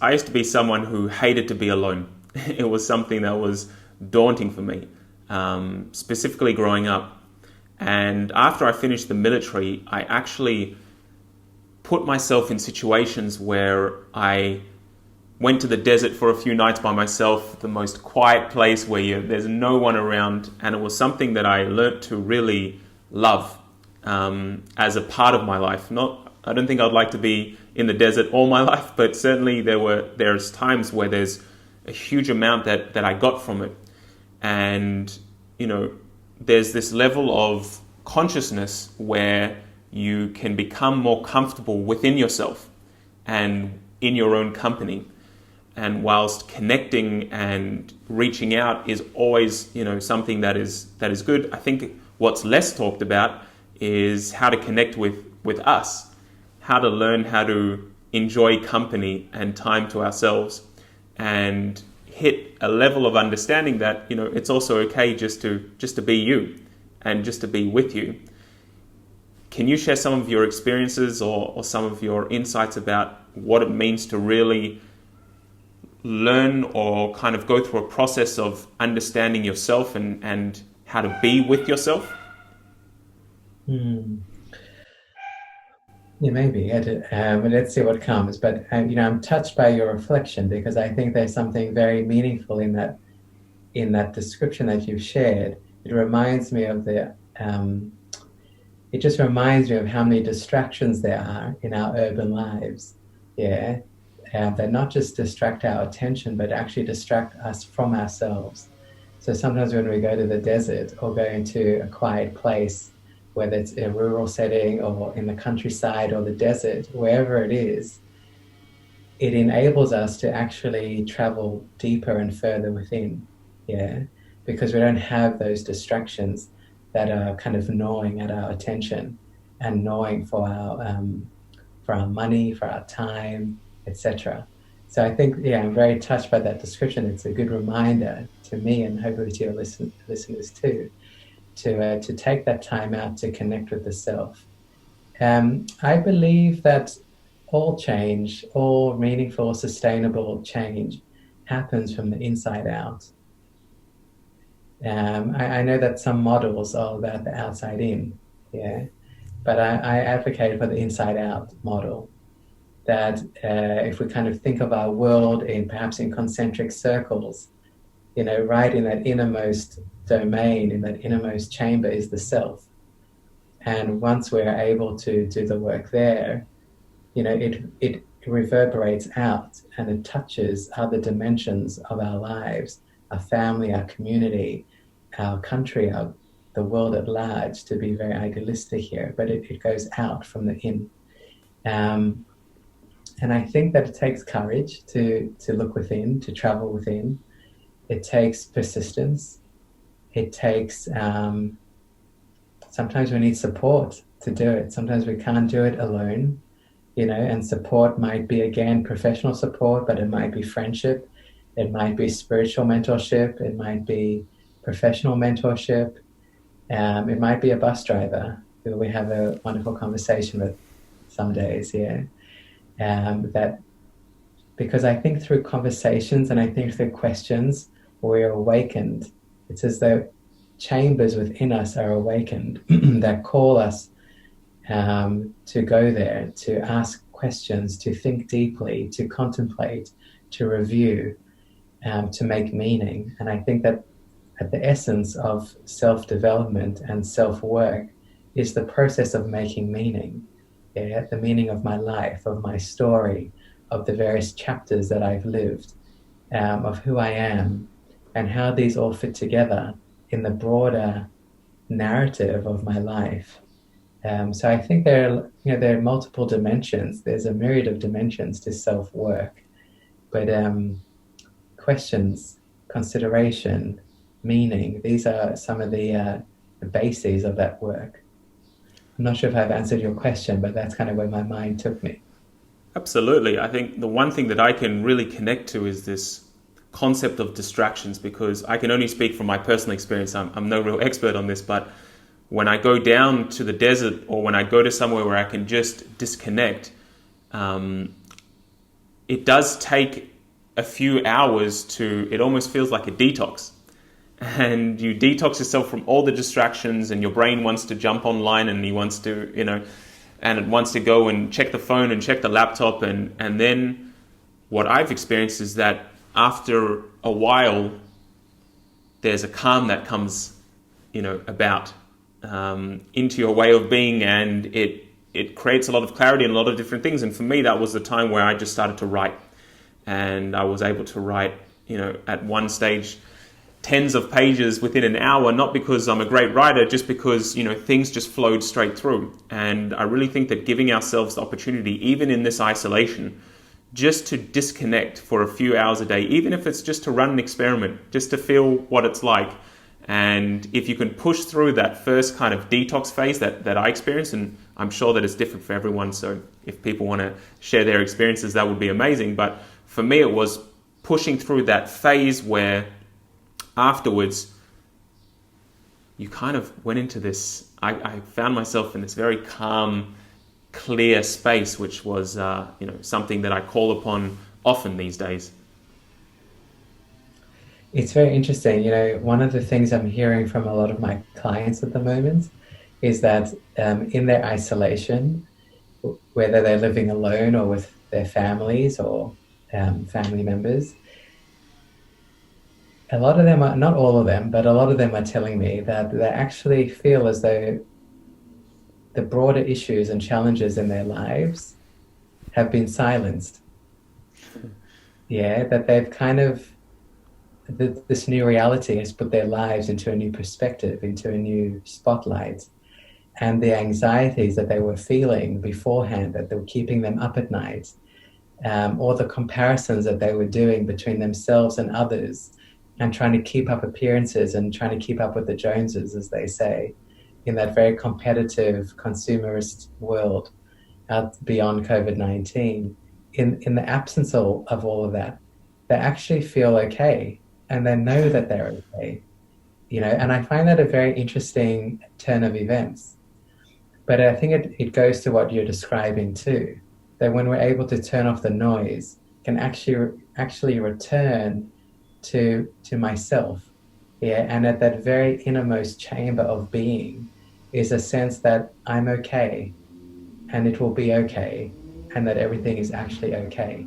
I used to be someone who hated to be alone. It was something that was daunting for me, specifically growing up. And after I finished the military, I actually put myself in situations where I went to the desert for a few nights by myself, the most quiet place where there's no one around. And it was something that I learnt to really love as a part of my life. I don't think I'd like to be in the desert all my life, but certainly there's times where there's a huge amount that I got from it. And, there's this level of consciousness where you can become more comfortable within yourself and in your own company. And whilst connecting and reaching out is always, something that is good, I think what's less talked about is how to connect with us, how to learn how to enjoy company and time to ourselves, and hit a level of understanding that, it's also okay just to be you and just to be with you. Can you share some of your experiences or some of your insights about what it means to really learn or kind of go through a process of understanding yourself and how to be with yourself? Yeah, maybe. Let's see what comes. But I'm touched by your reflection because I think there's something very meaningful in that description that you've shared. It reminds me of it just reminds me of how many distractions there are in our urban lives. Yeah, that not just distract our attention, but actually distract us from ourselves. So sometimes when we go to the desert or go into a quiet place, whether it's a rural setting or in the countryside or the desert, wherever it is, it enables us to actually travel deeper and further within. Yeah, because we don't have those distractions that are kind of gnawing at our attention and gnawing for our money, for our time, etc. So I think, yeah, I'm very touched by that description. It's a good reminder to me and hopefully to your listeners too, to take that time out to connect with the self. I believe that all change, all meaningful, sustainable change happens from the inside out. I know that some models are about the outside in, yeah, but I advocate for the inside out model. That if we kind of think of our world in perhaps in concentric circles, right in that innermost domain, in that innermost chamber is the self. And once we're able to do the work there, it reverberates out and it touches other dimensions of our lives, our family, our community, our country, the world at large, to be very idealistic here, but it goes out from the in. And I think that it takes courage to look within, to travel within. It takes persistence. It takes, sometimes we need support to do it. Sometimes we can't do it alone, and support might be, again, professional support, but it might be friendship. It might be spiritual mentorship. It might be professional mentorship. It might be a bus driver who we have a wonderful conversation with some days, yeah. That because I think through conversations and I think through questions, we're awakened. It's as though chambers within us are awakened that call us to go there, to ask questions, to think deeply, to contemplate, to review, to make meaning. And I think that at the essence of self-development and self-work is the process of making meaning. Yeah, the meaning of my life, of my story, of the various chapters that I've lived, of who I am, and how these all fit together in the broader narrative of my life. So I think there are multiple dimensions. There's a myriad of dimensions to self-work, but questions, consideration, meaning, these are some of the bases of that work. I'm not sure if I've answered your question, but that's kind of where my mind took me. Absolutely. I think the one thing that I can really connect to is this concept of distractions, because I can only speak from my personal experience. I'm no real expert on this, but when I go down to the desert or when I go to somewhere where I can just disconnect, it does take a few hours to, it almost feels like a detox. And you detox yourself from all the distractions, and your brain wants to jump online, and he wants to, and it wants to go and check the phone and check the laptop. And then what I've experienced is that after a while, there's a calm that comes, about into your way of being, and it creates a lot of clarity and a lot of different things. And for me, that was the time where I just started to write. And I was able to write, at one stage, tens of pages within an hour, not because I'm a great writer, just because, things just flowed straight through. And I really think that giving ourselves the opportunity, even in this isolation, just to disconnect for a few hours a day, even if it's just to run an experiment, just to feel what it's like. And if you can push through that first kind of detox phase that I experienced, and I'm sure that it's different for everyone, so if people want to share their experiences, that would be amazing. But for me, it was pushing through that phase where afterwards you kind of went into this, I found myself in this very calm, clear space, which was something that I call upon often these days. It's very interesting. One of the things I'm hearing from a lot of my clients at the moment is that in their isolation, whether they're living alone or with their families or family members, a lot of them are, not all of them, but a lot of them are telling me that they actually feel as though the broader issues and challenges in their lives have been silenced. Yeah, that they've kind of, this new reality has put their lives into a new perspective, into a new spotlight. And the anxieties that they were feeling beforehand, that they were keeping them up at night, or the comparisons that they were doing between themselves and others, and trying to keep up appearances and trying to keep up with the Joneses, as they say, in that very competitive consumerist world out beyond COVID-19. In the absence of all of that, they actually feel okay, and they know that they're okay. And I find that a very interesting turn of events. But I think it goes to what you're describing too, that when we're able to turn off the noise, can actually return to myself. Yeah, and at that very innermost chamber of being is a sense that I'm okay, and it will be okay, and that everything is actually okay.